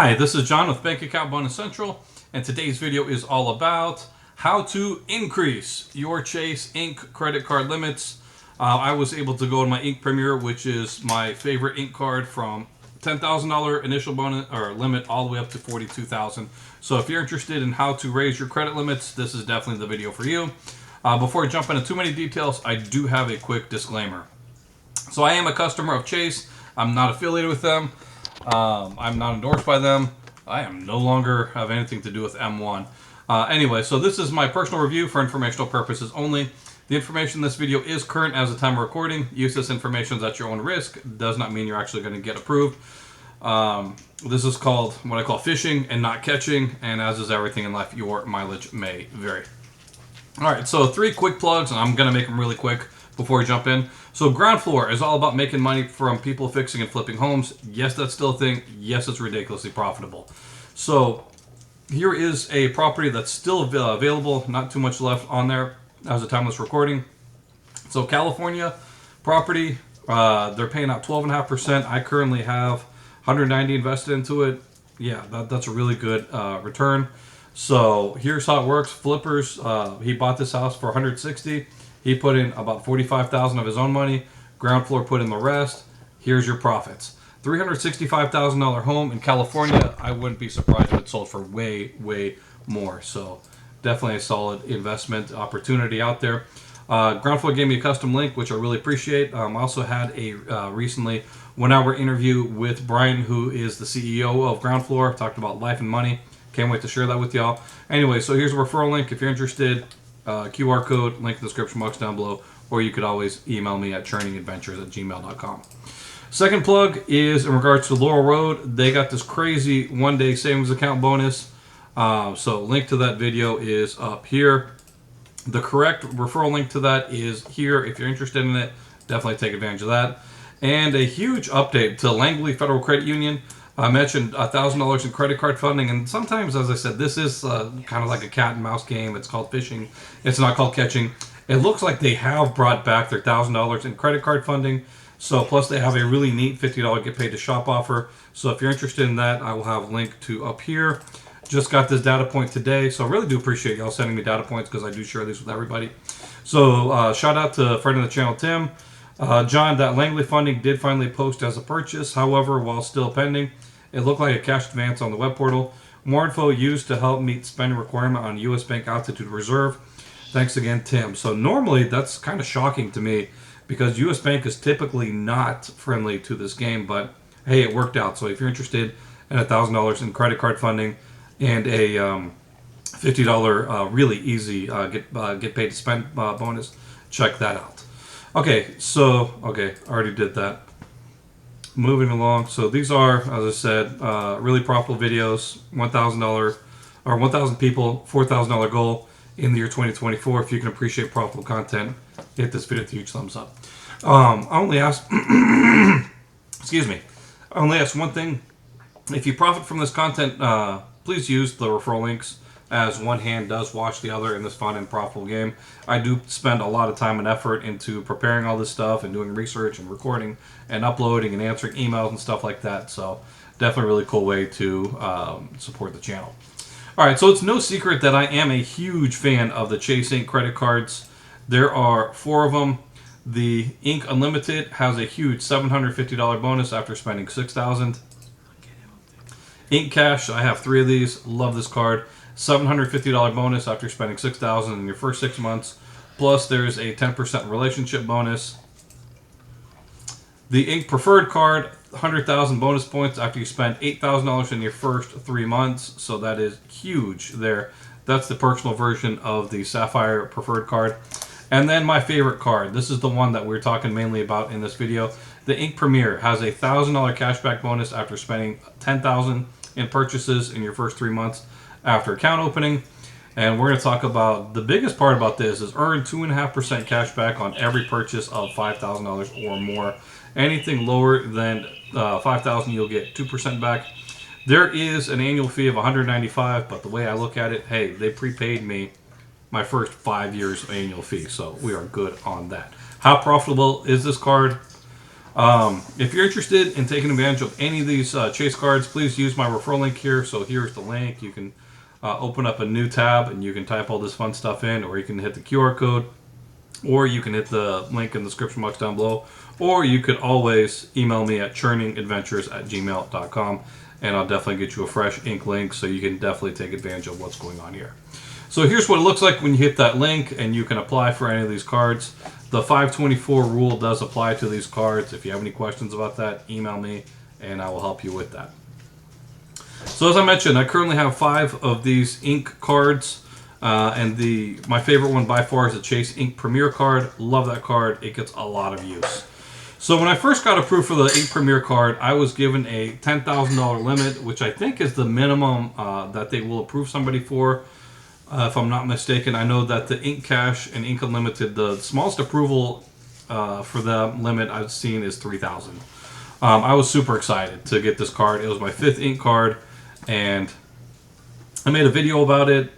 Hi, this is John with Bank Account Bonus Central, and today's video is all about how to increase your Chase Ink credit card limits. I was able to go to my Ink Premier, which is my favorite Ink card, from $10,000 initial bonus or limit all the way up to $42,000. So if you're interested in how to raise your credit limits, this is definitely the video for you. Before I jump into too many details, I do have a quick disclaimer. So I am a customer of Chase. I'm not affiliated with them. I'm not endorsed by them. I am no longer have anything to do with M1. Anyway, so this is my personal review for informational purposes only. The information in this video is current as the time of recording. Use this information at your own risk. Does not mean you're actually going to get approved. This is called what I call fishing and not catching, and as is everything in life, your mileage may vary. Alright, so 3 quick plugs, and I'm going to make them really quick before we jump in. So Groundfloor is all about making money from people fixing and flipping homes. Yes, that's still a thing. Yes, it's ridiculously profitable. So here is a property that's still available. Not too much left on there as the time of this recording. So California property, they're paying out 12.5%. I currently have 190 invested into it. Yeah, that's a really good return. So here's how it works. Flippers, he bought this house for 160. He put in about 45,000 of his own money. Groundfloor put in the rest. Here's your profits. $365,000 home in California. I wouldn't be surprised if it sold for way, way more. So definitely a solid investment opportunity out there. Groundfloor gave me a custom link, which I really appreciate. I also had a recently 1-hour interview with Brian, who is the CEO of Groundfloor. Talked about life and money. Can't wait to share that with y'all. Anyway, so here's a referral link if you're interested. QR code, link in the description box down below, or you could always email me at churningadventures@gmail.com. Second plug is in regards to Laurel Road. They got this crazy one-day savings account bonus. So link to that video is up here. The correct referral link to that is here. If you're interested in it, definitely take advantage of that. And a huge update to Langley Federal Credit Union. I mentioned $1,000 in credit card funding, and sometimes, as I said, this is kind of like a cat and mouse game. It's called fishing. It's not called catching. It looks like they have brought back their $1,000 in credit card funding. So plus they have a really neat $50 get paid to shop offer. So if you're interested in that, I will have a link to up here. Just got this data point today, so I really do appreciate y'all sending me data points because I do share these with everybody. So shout out to friend of the channel, Tim. John, that Langley funding did finally post as a purchase. However, while still pending, it looked like a cash advance on the web portal. More info used to help meet spending requirement on U.S. Bank Altitude Reserve. Thanks again, Tim. So normally that's kind of shocking to me because U.S. Bank is typically not friendly to this game, but hey, it worked out. So if you're interested in $1,000 in credit card funding and a $50 really easy get paid to spend bonus, check that out. Okay, I already did that. Moving along, so these are, as I said, really profitable videos. $1,000 or 1,000 people, $4,000 goal in the year 2024. If you can appreciate profitable content, hit this video with a huge thumbs up. I only ask, excuse me, I only ask one thing. If you profit from this content, please use the referral links, as one hand does wash the other in this fun and profitable game. I do spend a lot of time and effort into preparing all this stuff and doing research and recording and uploading and answering emails and stuff like that. So definitely a really cool way to support the channel. All right, so it's no secret that I am a huge fan of the Chase Ink credit cards. There are 4 of them. The Ink Unlimited has a huge $750 bonus after spending $6,000. Ink Cash, I have 3 of these. Love this card. $750 bonus after spending $6,000 in your first 6 months. Plus, there's a 10% relationship bonus. The Ink Preferred card, 100,000 bonus points after you spend $8,000 in your first 3 months. So that is huge there. That's the personal version of the Sapphire Preferred card. And then my favorite card. This is the one that we're talking mainly about in this video. The Ink Premier has a $1,000 cashback bonus after spending $10,000 in purchases in your first 3 months after account opening. And we're going to talk about the biggest part about this is earn 2.5% cash back on every purchase of $5,000 or more. Anything lower than $5,000, you'll get 2% back. There is an annual fee of $195, but the way I look at it, hey, they prepaid me my first 5 years of annual fee, so we are good on that. How profitable is this card? If you're interested in taking advantage of any of these Chase cards, please use my referral link here. So here's the link. You can open up a new tab and you can type all this fun stuff in, or you can hit the QR code, or you can hit the link in the description box down below, or you could always email me at churningadventures@gmail.com, and I'll definitely get you a fresh ink link so you can definitely take advantage of what's going on here. So here's what it looks like when you hit that link and you can apply for any of these cards. The 524 rule does apply to these cards. If you have any questions about that, email me and I will help you with that. So as I mentioned, I currently have 5 of these ink cards. And my favorite one by far is the Chase Ink Premier card. Love that card. It gets a lot of use. So when I first got approved for the Ink Premier card, I was given a $10,000 limit, which I think is the minimum that they will approve somebody for. If I'm not mistaken, I know that the Ink Cash and Ink Unlimited, the smallest approval for the limit I've seen is $3,000. I was super excited to get this card. It was my 5th ink card, and I made a video about it.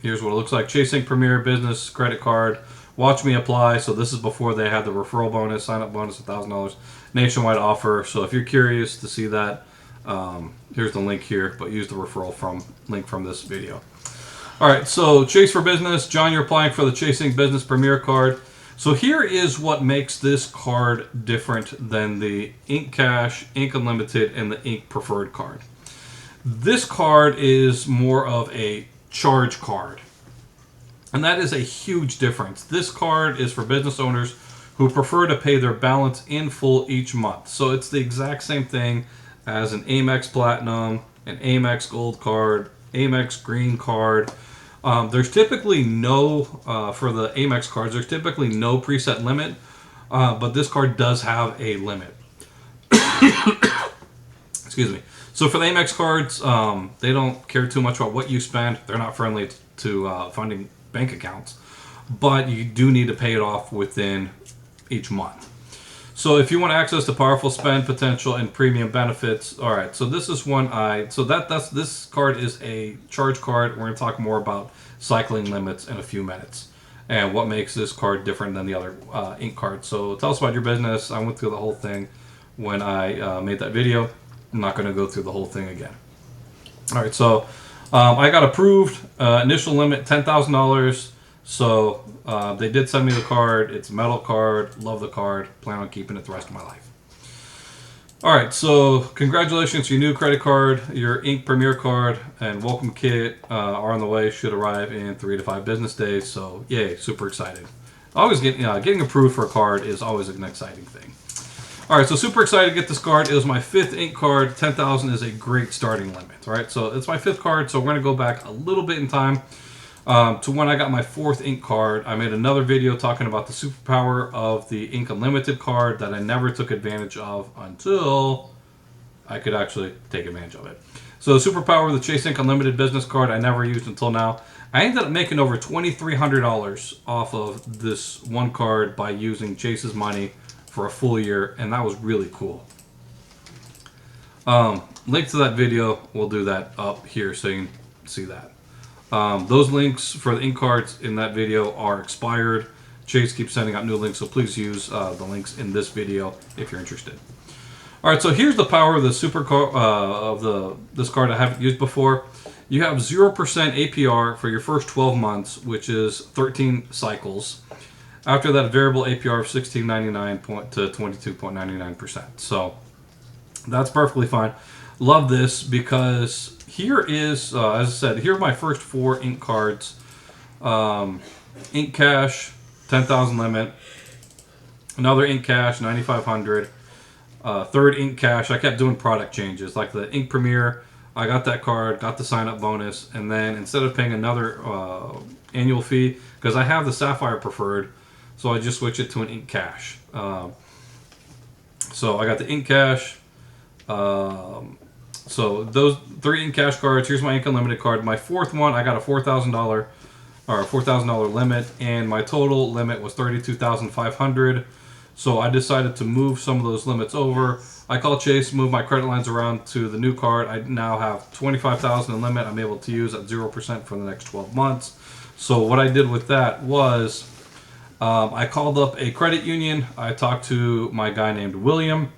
Here's what it looks like. Chase Ink Premier Business Credit Card. Watch me apply. So this is before they had the referral bonus, sign-up bonus, $1,000 nationwide offer. So if you're curious to see that, here's the link here, but use the referral link from this video. All right, so Chase for Business. John, you're applying for the Chase Ink Business Premier card. So here is what makes this card different than the Ink Cash, Ink Unlimited, and the Ink Preferred card. This card is more of a charge card, and that is a huge difference. This card is for business owners who prefer to pay their balance in full each month. So it's the exact same thing as an Amex Platinum, an Amex Gold card, Amex Green card. There's typically no, for the Amex cards, there's typically no preset limit, but this card does have a limit. Excuse me. So for the Amex cards, they don't care too much about what you spend. They're not friendly to funding bank accounts, but you do need to pay it off within each month. So if you want access to powerful spend potential and premium benefits, all right. So this is one this card is a charge card. We're going to talk more about cycling limits in a few minutes and what makes this card different than the other ink cards. So tell us about your business. I went through the whole thing when I made that video. I'm not going to go through the whole thing again. All right, so I got approved. Initial limit $10,000. So they did send me the card. It's a metal card. Love the card. Plan on keeping it the rest of my life. All right, so congratulations, your new credit card, your Ink Premier card, and welcome kit are on the way. Should arrive in 3 to 5 business days. So yay, super excited. Always getting approved for a card is always an exciting thing. All right, so super excited to get this card. It was my 5th ink card. 10,000 is a great starting limit, right? So it's my 5th card, so we're going to go back a little bit in time to when I got my 4th ink card. I made another video talking about the superpower of the Ink Unlimited card that I never took advantage of until I could actually take advantage of it. So the superpower of the Chase Ink Unlimited business card I never used until now. I ended up making over $2,300 off of this one card by using Chase's money for a full year, and that was really cool. Link to that video, we'll do that up here so you can see that. Those links for the ink cards in that video are expired. Chase keeps sending out new links, so please use the links in this video if you're interested. All right, so here's the power of the this card I haven't used before. You have 0% APR for your first 12 months, which is 13 cycles. After that, variable APR of $16.99 to 22.99%. So that's perfectly fine. Love this because here is, as I said, here are my first 4 ink cards. Ink Cash, 10,000 limit. Another Ink Cash, 9,500. Third Ink Cash. I kept doing product changes, like the Ink Premier. I got that card, got the sign-up bonus, and then instead of paying another annual fee, because I have the Sapphire preferred, so I just switch it to an Ink Cash. So I got the Ink Cash. So those 3 Ink Cash cards. Here's my Ink Unlimited card. My 4th one, I got a $4,000 limit, and my total limit was $32,500. So I decided to move some of those limits over. I called Chase, moved my credit lines around to the new card. I now have $25,000 in limit. I'm able to use at 0% for the next 12 months. So what I did with that was I called up a credit union. I talked to my guy named William,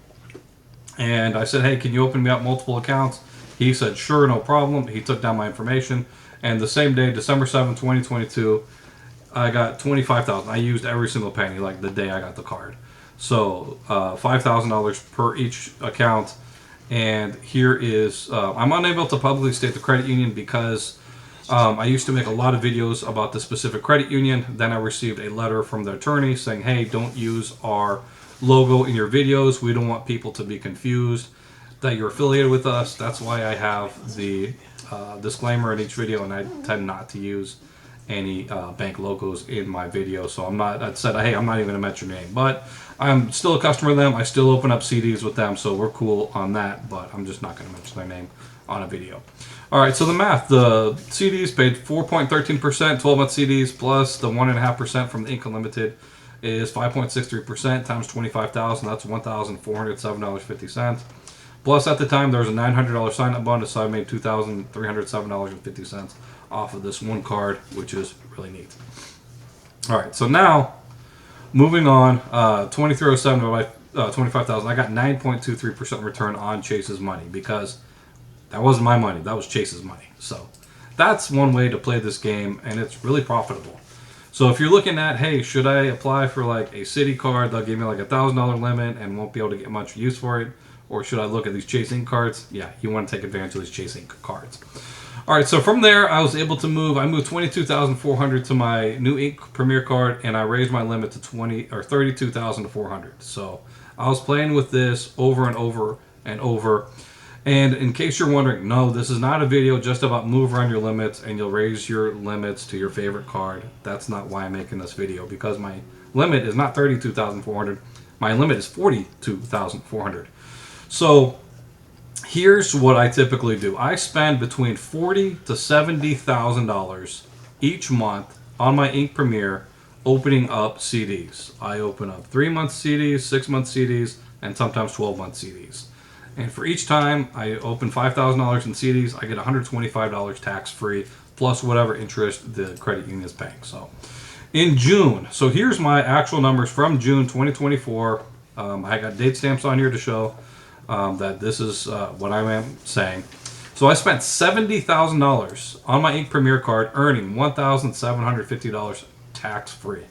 and I said, hey, can you open me up multiple accounts? He said, sure, no problem. He took down my information. And the same day, December 7th, 2022, I got $25,000. I used every single penny, like the day I got the card. So $5,000 per each account. And here is, I'm unable to publicly state the credit union because I used to make a lot of videos about the specific credit union. Then I received a letter from the attorney saying, hey, don't use our logo in your videos. We don't want people to be confused that you're affiliated with us. That's why I have the disclaimer in each video, and I tend not to use any bank logos in my video. So I said, hey, I'm not even going to mention your name. But I'm still a customer of them. I still open up CDs with them, so we're cool on that. But I'm just not going to mention their name on a video. All right, so the math. The CDs paid 4.13%, 12-month CDs, plus the 1.5% from the Ink Unlimited is 5.63% times 25,000. That's $1,407.50. Plus, at the time, there was a $900 sign-up bonus, so I made $2,307.50 off of this one card, which is really neat. All right, so now, moving on, 2,307 by 25,000. I got 9.23% return on Chase's money because that wasn't my money. That was Chase's money. So that's one way to play this game, and it's really profitable. So if you're looking at, hey, should I apply for like a city card? They'll give me like $1,000 limit and won't be able to get much use for it. Or should I look at these Chase Ink cards? Yeah, you want to take advantage of these Chase Ink cards. All right, so from there, I was able to move. I moved $22,400 to my new Ink Premier card, and I raised my limit to $32,400. So I was playing with this over and over and over. And in case you're wondering, no, this is not a video just about move around your limits and you'll raise your limits to your favorite card. That's not why I'm making this video, because my limit is not $32,400. My limit is $42,400. So here's what I typically do. I spend between $40,000 to $70,000 each month on my Ink Premier opening up CDs. I open up 3-month CDs, 6-month CDs, and sometimes 12-month CDs. And for each time I open $5,000 in CDs, I get $125 tax-free, plus whatever interest the credit union is paying. So in June, so here's my actual numbers from June 2024. I got date stamps on here to show that this is what I am saying. So I spent $70,000 on my Ink Premier card, earning $1,750 tax-free.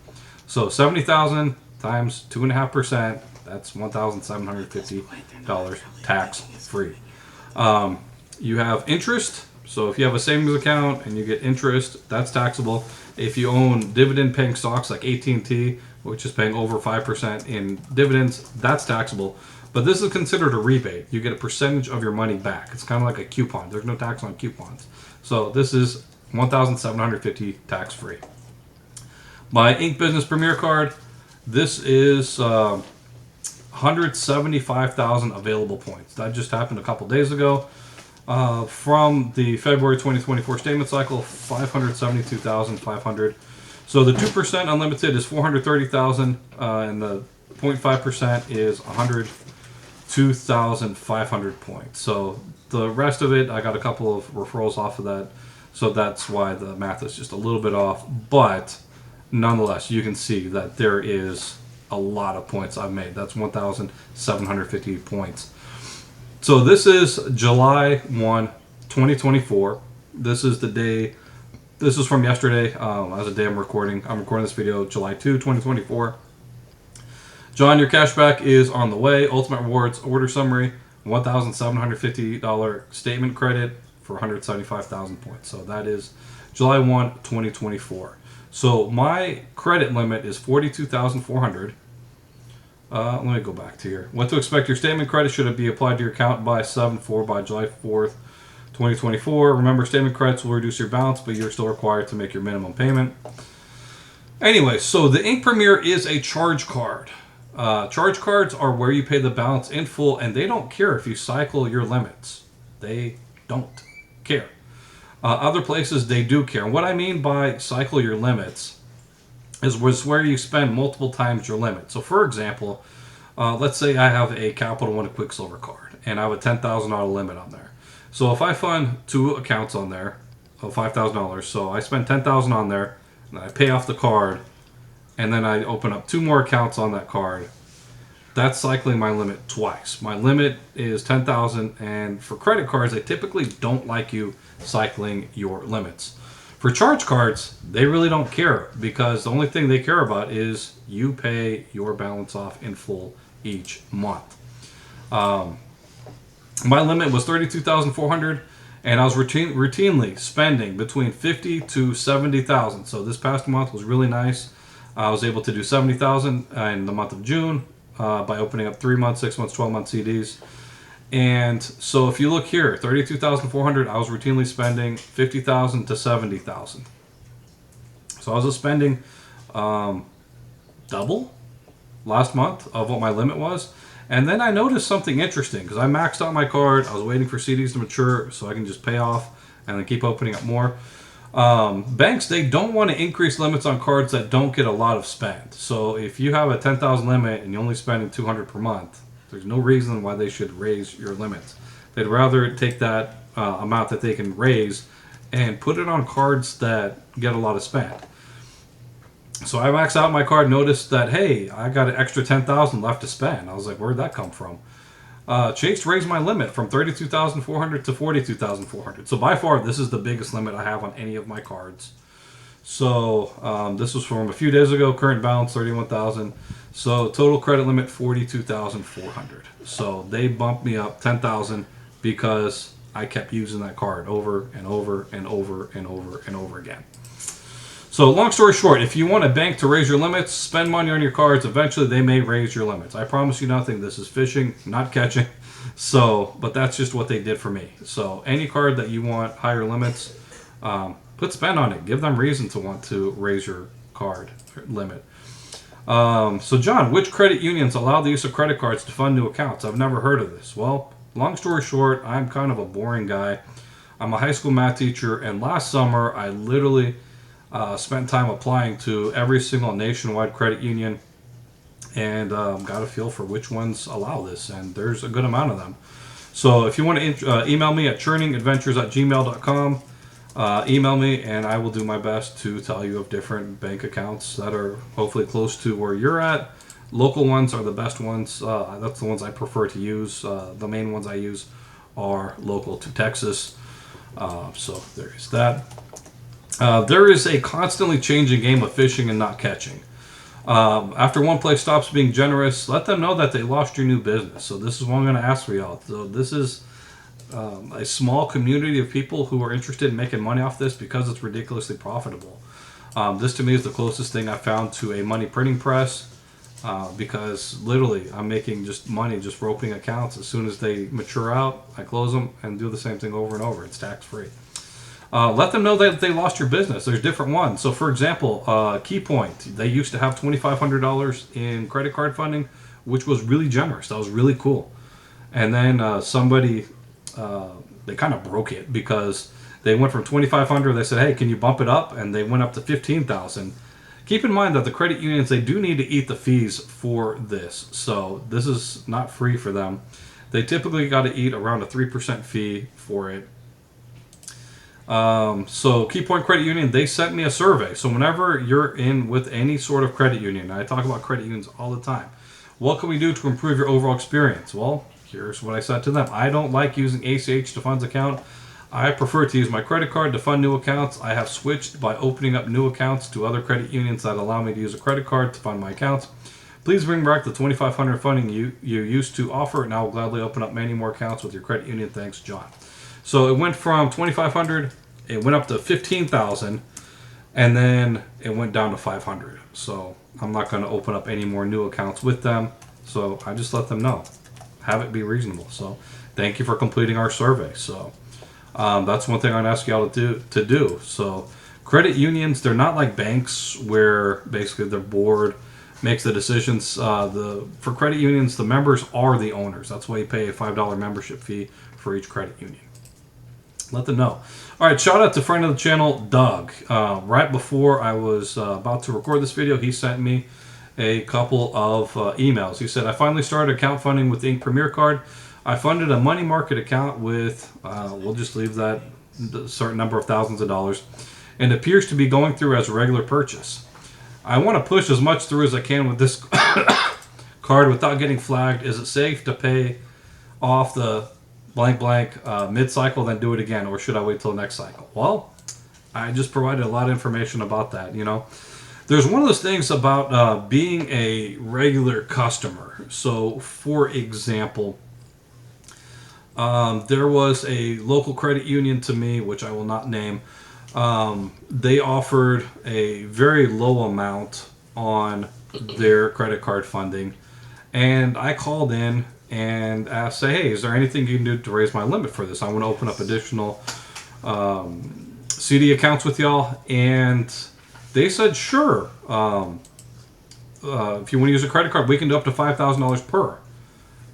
So $70,000 times 2.5%, that's $1,750 tax-free. You have interest. So if you have a savings account and you get interest, that's taxable. If you own dividend-paying stocks like AT&T, which is paying over 5% in dividends, that's taxable. But this is considered a rebate. You get a percentage of your money back. It's kind of like a coupon. There's no tax on coupons. So this is $1,750 tax-free. My Ink Business Premier card, this is 175,000 available points. That just happened a couple days ago. From the February 2024 statement cycle, 572,500. So the 2% unlimited is 430,000, and the 0.5% is 102,500 points. So the rest of it, I got a couple of referrals off of that. So that's why the math is just a little bit off. But nonetheless, you can see that there is a lot of points I've made. That's 1,750 points. So this is July 1, 2024. This is the day, this is from yesterday, as a day I'm recording. I'm recording this video July 2, 2024. John, your cashback is on the way. Ultimate Rewards order summary, $1,750 statement credit for 175,000 points. So that is July 1, 2024. So my credit limit is 42,400. Let me go back to here. What to expect your statement credit? Should it be applied to your account by 7/4 by July 4th, 2024? Remember, statement credits will reduce your balance, but you're still required to make your minimum payment. Anyway, so the Ink Premier is a charge card. Charge cards are where you pay the balance in full, and they don't care if you cycle your limits. They don't care. Other places, they do care. And what I mean by cycle your limits is where you spend multiple times your limit. So, for example, let's say I have a Capital One Quicksilver card, and I have a $10,000 limit on there. So if I fund 2 accounts on there of $5,000, so I spend $10,000 on there, and I pay off the card, and then I open up 2 more accounts on that card, that's cycling my limit twice. My limit is 10,000, and for credit cards, they typically don't like you cycling your limits. For charge cards, they really don't care, because the only thing they care about is you pay your balance off in full each month. My limit was 32,400, and I was routinely spending between 50 to 70,000. So this past month was really nice. I was able to do 70,000 in the month of June by opening up 3 months, 6 months, 12-month CDs. And so if you look here, 32,400, I was routinely spending 50,000 to 70,000. So I was just spending double last month of what my limit was. And then I noticed something interesting, because I maxed out my card. I was waiting for CDs to mature so I can just pay off and then keep opening up more. Banks, they don't want to increase limits on cards that don't get a lot of spend. So if you have a 10,000 limit and you're only spending 200 per month, there's no reason why they should raise your limits. They'd rather take that amount that they can raise and put it on cards that get a lot of spend. So I maxed out my card, noticed that, hey, I got an extra 10,000 left to spend. I was like, where'd that come from? Chase raised my limit from 32,400 to 42,400. So by far, this is the biggest limit I have on any of my cards. So this was from a few days ago. Current balance 31,000. So total credit limit 42,400. So they bumped me up 10,000 because I kept using that card over and over and over and over and over again. So long story short, if you want a bank to raise your limits, spend money on your cards. Eventually, they may raise your limits. I promise you nothing. This is fishing, not catching. So, but that's just what they did for me. So any card that you want higher limits, put spend on it. Give them reason to want to raise your card limit. So John, which credit unions allow the use of credit cards to fund new accounts? I've never heard of this. Well, long story short, I'm kind of a boring guy. I'm a high school math teacher, and last summer I literally spent time applying to every single nationwide credit union and got a feel for which ones allow this, and there's a good amount of them. So if you want to email me at churningadventures@gmail.com, email me and I will do my best to tell you of different bank accounts that are hopefully close to where you're at. Local ones are the best ones. That's the ones I prefer to use. The main ones I use are local to Texas. So there is that. There is a constantly changing game of fishing and not catching. After one place stops being generous, let them know that they lost your new business. So this is what I'm going to ask for y'all. So this is a small community of people who are interested in making money off this because it's ridiculously profitable. This to me is the closest thing I found to a money printing press because literally I'm making just money just roping accounts. As soon as they mature out, I close them and do the same thing over and over. It's tax free. Let them know that they lost your business. There's different ones. So, for example, KeyPoint, they used to have $2,500 in credit card funding, which was really generous. That was really cool. And then somebody, they kind of broke it because they went from $2,500. They said, hey, can you bump it up? And they went up to $15,000. Keep in mind that the credit unions, they do need to eat the fees for this. So this is not free for them. They typically got to eat around a 3% fee for it. So KeyPoint Credit Union, they sent me a survey. So whenever you're in with any sort of credit union, I talk about credit unions all the time. What can we do to improve your overall experience? Well, here's what I said to them. I don't like using ACH to fund account. I prefer to use my credit card to fund new accounts. I have switched by opening up new accounts to other credit unions that allow me to use a credit card to fund my accounts. Please bring back the $2,500 funding you used to offer, and I will gladly open up many more accounts with your credit union. Thanks, John. So it went from $2,500, it went up to $15,000, and then it went down to $500. So I'm not going to open up any more new accounts with them. So I just let them know, have it be reasonable. So thank you for completing our survey. So that's one thing I'm going to ask y'all to do. So credit unions, they're not like banks where basically their board makes the decisions. For credit unions, the members are the owners. That's why you pay a $5 membership fee for each credit union. Let them know. All right, shout out to friend of the channel, Doug. Right before I was about to record this video, he sent me a couple of emails. He said, I finally started account funding with the Ink Premier card. I funded a money market account with, we'll just leave that a certain number of thousands of dollars, and appears to be going through as a regular purchase. I want to push as much through as I can with this card without getting flagged. Is it safe to pay off the blank mid-cycle, then do it again, or should I wait till the next cycle? Well, I just provided a lot of information about that. You know, there's one of those things about being a regular customer. So, for example, there was a local credit union to me, which I will not name. They offered a very low amount on their credit card funding, and I called in and asked, say, hey, is there anything you can do to raise my limit for this? I want to open up additional CD accounts with y'all. And they said, sure. If you want to use a credit card, we can do up to $5,000 per.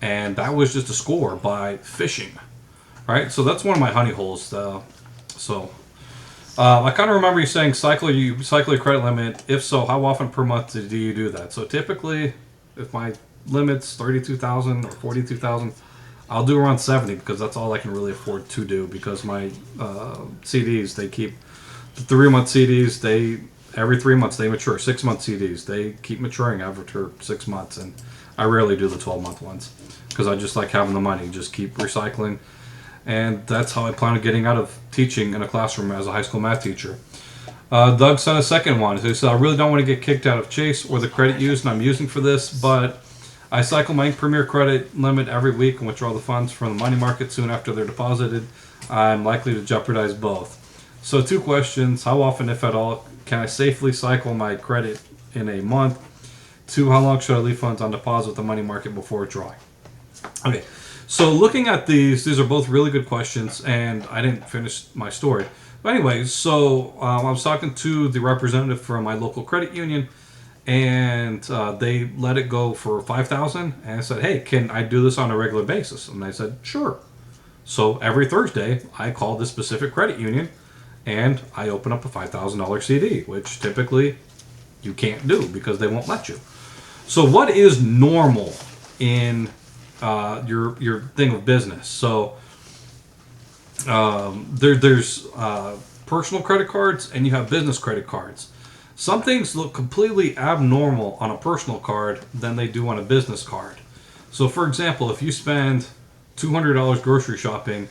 And that was just a score by phishing. All right, so that's one of my honey holes. I kind of remember you saying cycle your credit limit. If so, how often per month do you do that? So typically, if my limit's $32,000 or $42,000, I'll do around 70 because that's all I can really afford to do. Because my CDs, they keep the 3-month CDs. Every 3 months they mature. 6-month CDs, they keep maturing after 6 months, and I rarely do the 12-month ones because I just like having the money, just keep recycling. And that's how I plan on getting out of teaching in a classroom as a high school math teacher. Doug sent a second one. He said, I really don't want to get kicked out of Chase or the credit used and I'm using for this, but I cycle my Premier credit limit every week and withdraw the funds from the money market soon after they're deposited. I'm likely to jeopardize both. So 2 questions. How often, if at all, can I safely cycle my credit in a month? 2, how long should I leave funds on deposit with the money market before withdrawing? Okay. So looking at these are both really good questions, and I didn't finish my story. But anyway, so I was talking to the representative from my local credit union, and they let it go for $5,000. And I said, hey, can I do this on a regular basis? And they said, sure. So every Thursday, I call this specific credit union, and I open up a $5,000 CD, which typically you can't do because they won't let you. So what is normal in your thing of business? So there's personal credit cards and you have business credit cards. Some things look completely abnormal on a personal card than they do on a business card. So for example, if you spend $200 grocery shopping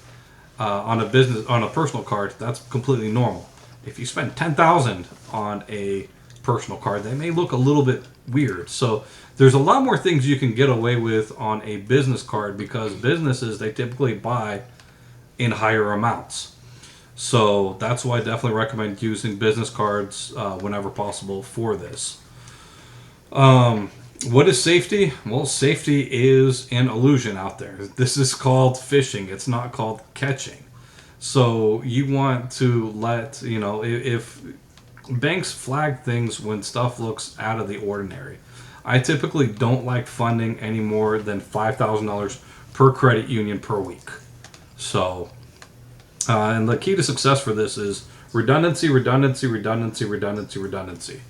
on a personal card, that's completely normal. If you spend $10,000 on a personal card, they may look a little bit weird. So there's a lot more things you can get away with on a business card because businesses, they typically buy in higher amounts. So that's why I definitely recommend using business cards whenever possible for this. What is safety? Well, safety is an illusion out there. This is called phishing. It's not called catching. So you want to let, if banks flag things when stuff looks out of the ordinary. I typically don't like funding any more than $5,000 per credit union per week. So, and the key to success for this is redundancy, redundancy, redundancy, redundancy, redundancy.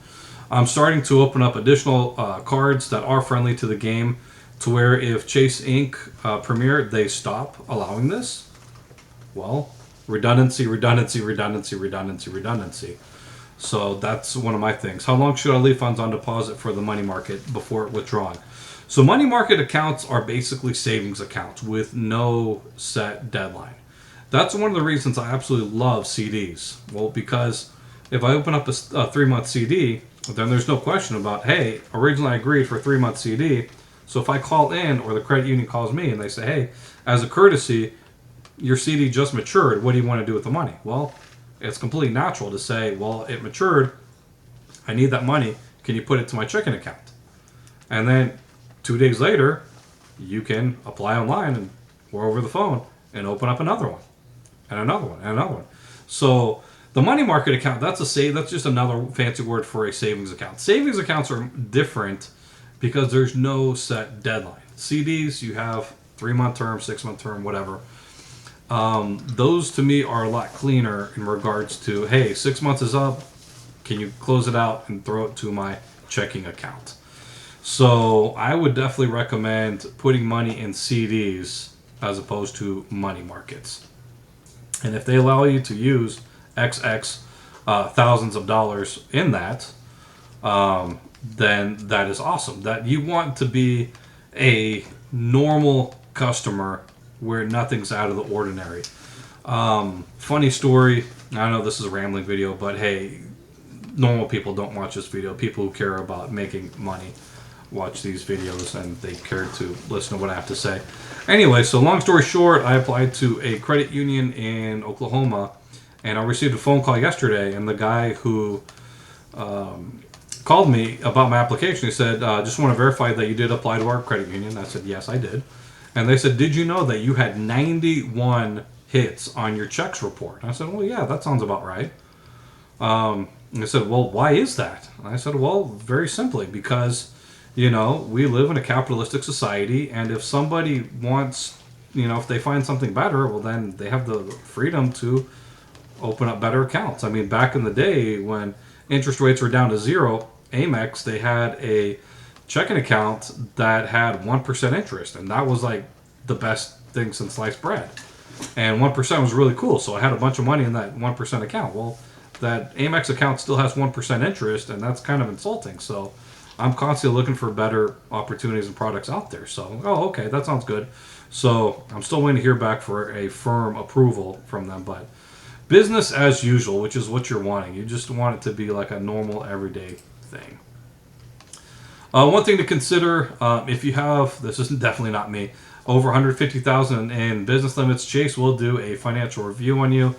I'm starting to open up additional cards that are friendly to the game to where if Chase Inc. Premier, they stop allowing this, well, redundancy, redundancy, redundancy, redundancy, redundancy. So that's one of my things. How long should I leave funds on deposit for the money market before withdrawing? So money market accounts are basically savings accounts with no set deadline. That's one of the reasons I absolutely love CDs. Well, because if I open up a 3-month CD, then there's no question about, hey, originally I agreed for a 3-month CD. So if I call in or the credit union calls me and they say, hey, as a courtesy, your CD just matured. What do you want to do with the money? Well, it's completely natural to say, well, it matured. I need that money. Can you put it to my checking account? And then 2 days later, you can apply online or over the phone and open up another one and another one and another one. So the money market account, that's just another fancy word for a savings account. Savings accounts are different because there's no set deadline. CDs, you have 3-month term, 6-month term, whatever. Those to me are a lot cleaner in regards to, hey, 6 months is up. Can you close it out and throw it to my checking account? So I would definitely recommend putting money in CDs as opposed to money markets. And if they allow you to use XX thousands of dollars in that, then that is awesome. That you want to be a normal customer where nothing's out of the ordinary. Funny story. I know this is a rambling video, but hey, normal people don't watch this video. People who care about making money watch these videos, and they care to listen to what I have to say. Anyway, so long story short, I applied to a credit union in Oklahoma, and I received a phone call yesterday, and the guy who called me about my application, he said, just want to verify that you did apply to our credit union. I said, yes, I did. And they said, did you know that you had 91 hits on your checks report? And I said, well, yeah, that sounds about right. And they said, well, why is that? And I said, well, very simply, because, you know, we live in a capitalistic society, and if somebody wants, you know, if they find something better, well, then they have the freedom to open up better accounts. I mean, back in the day when interest rates were down to zero, Amex, they had a checking account that had 1% interest, and that was like the best thing since sliced bread. And 1% was really cool, so I had a bunch of money in that 1% account. Well, that Amex account still has 1% interest, and that's kind of insulting. So I'm constantly looking for better opportunities and products out there. So, oh, okay, that sounds good. So I'm still waiting to hear back for a firm approval from them, but business as usual, which is what you're wanting. You just want it to be like a normal, everyday thing. One thing to consider, if you have, this is definitely not me, over 150,000 in business limits, Chase will do a financial review on you.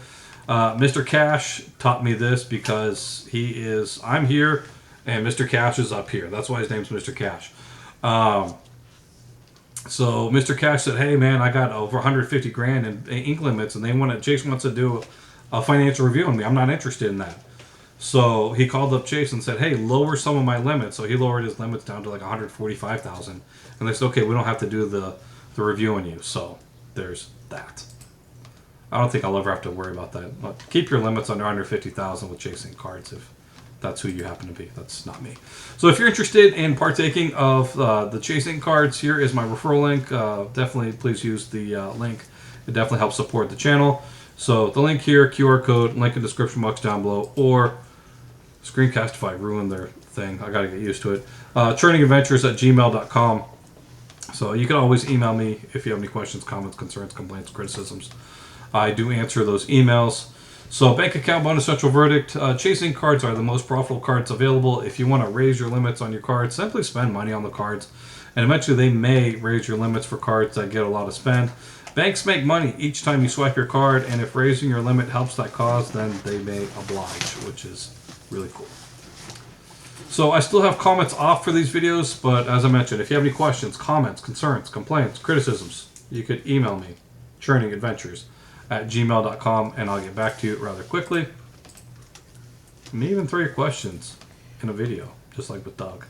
Mr. Cash taught me this because I'm here and Mr. Cash is up here. That's why his name's Mr. Cash. So Mr. Cash said, hey man, I got over 150 grand in ink limits, and Chase wants to do a financial review on me. I'm not interested in that. So he called up Chase and said, hey, lower some of my limits. So he lowered his limits down to like 145,000. And they said, okay, we don't have to do the review on you. So there's that. I don't think I'll ever have to worry about that. But keep your limits under 150,000 with chasing cards if that's who you happen to be. That's not me. So if you're interested in partaking of the chasing cards, here is my referral link. Definitely please use the link. It definitely helps support the channel. So the link here, QR code, link in the description box down below, or Screencastify ruined their thing. I got to get used to it. Churningadventures@gmail.com. So you can always email me if you have any questions, comments, concerns, complaints, criticisms. I do answer those emails. So bank account bonus central verdict. Chasing cards are the most profitable cards available. If you want to raise your limits on your cards, simply spend money on the cards. And eventually they may raise your limits for cards that get a lot of spend. Banks make money each time you swipe your card, and if raising your limit helps that cause, then they may oblige, which is really cool. So I still have comments off for these videos, but as I mentioned, if you have any questions, comments, concerns, complaints, criticisms, you could email me, churningadventures@gmail.com, and I'll get back to you rather quickly. You may even throw your questions in a video, just like with Doug.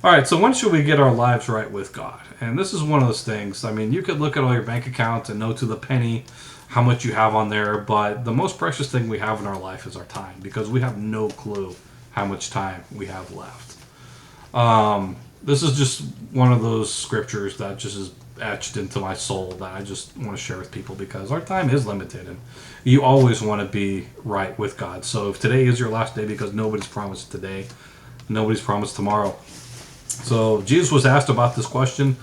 All right, so when should we get our lives right with God? And this is one of those things. I mean, you could look at all your bank accounts and know to the penny how much you have on there, but the most precious thing we have in our life is our time, because we have no clue how much time we have left. This is just one of those scriptures that just is etched into my soul that I just want to share with people, because our time is limited, and you always want to be right with God. So if today is your last day, because nobody's promised today, nobody's promised tomorrow. So Jesus was asked about this question.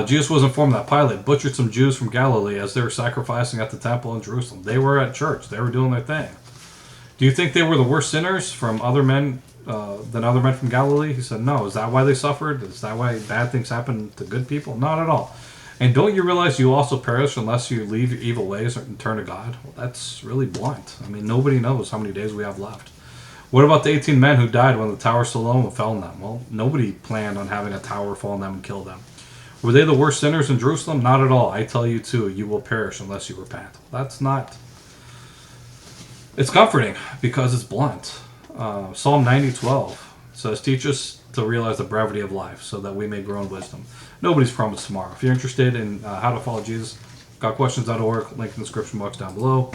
Jesus was informed that Pilate butchered some Jews from Galilee as they were sacrificing at the temple in Jerusalem. They were at church. They were doing their thing. Do you think they were the worst sinners from other men than other men from Galilee? He said, no. Is that why they suffered? Is that why bad things happen to good people? Not at all. And don't you realize you also perish unless you leave your evil ways and turn to God? Well, that's really blunt. I mean, nobody knows how many days we have left. What about the 18 men who died when the Tower of Siloam fell on them? Well, nobody planned on having a tower fall on them and kill them. Were they the worst sinners in Jerusalem? Not at all. I tell you too, you will perish unless you repent. That's not... It's comforting because it's blunt. Psalm 90:12 says, teach us to realize the brevity of life so that we may grow in wisdom. Nobody's promised tomorrow. If you're interested in how to follow Jesus, gotquestions.org, link in the description box down below.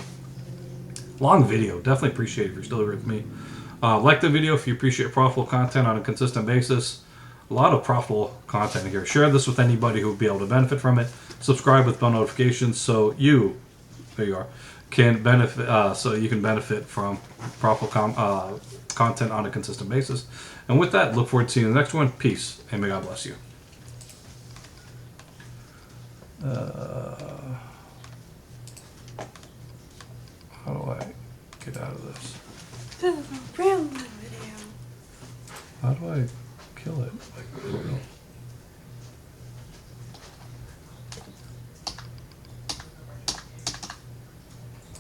Long video. Definitely appreciate it if you're still here with me. Like the video if you appreciate profitable content on a consistent basis. A lot of profitable content here. Share this with anybody who would be able to benefit from it. Subscribe with bell notifications so there you are. can benefit, so you can benefit from proper content on a consistent basis. And with that, look forward to seeing you in the next one. Peace, and may God bless you. How do I get out of this? How do I kill it?